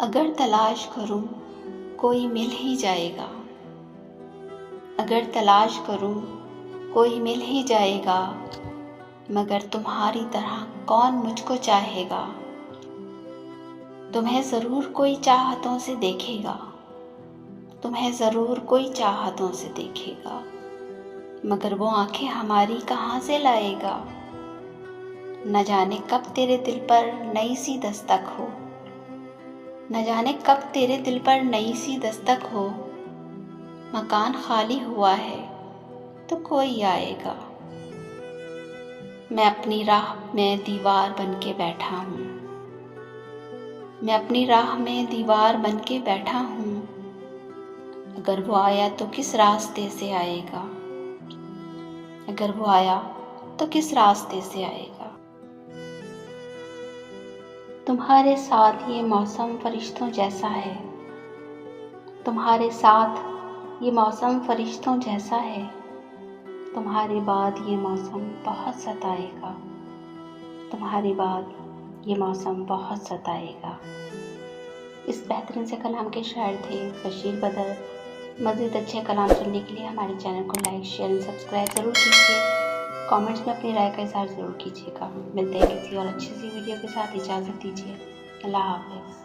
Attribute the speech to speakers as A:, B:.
A: अगर तलाश करूं कोई मिल ही जाएगा। अगर तलाश करूं कोई मिल ही जाएगा। मगर तुम्हारी तरह कौन मुझको चाहेगा। तुम्हें ज़रूर कोई चाहतों से देखेगा। तुम्हें ज़रूर कोई चाहतों से देखेगा। मगर वो आंखें हमारी कहाँ से लाएगा। न जाने कब तेरे दिल पर नई सी दस्तक हो। न जाने कब तेरे दिल पर नई सी दस्तक हो। मकान खाली हुआ है तो कोई आएगा। मैं अपनी राह में दीवार बन के बैठा हूँ। मैं अपनी राह में दीवार बन के बैठा हूँ। अगर वो आया तो किस रास्ते से आएगा। अगर वो आया तो किस रास्ते से आएगा। तुम्हारे साथ ये मौसम फरिश्तों जैसा है। तुम्हारे साथ ये मौसम फरिश्तों जैसा है। तुम्हारे बाद ये मौसम बहुत सताएगा। तुम्हारे बाद ये मौसम बहुत सताएगा। इस बेहतरीन से कलाम के शायर थे बशीर बदर। मज़ीद अच्छे कलाम सुनने के लिए हमारे चैनल को लाइक शेयर एंड सब्सक्राइब ज़रूर कीजिए। कमेंट्स में अपनी राय का इज़हार ज़रूर कीजिएगा। मिलते हैं किसी और अच्छी सी वीडियो के साथ। इजाज़त दीजिए। अल्लाह हाफ़िज़।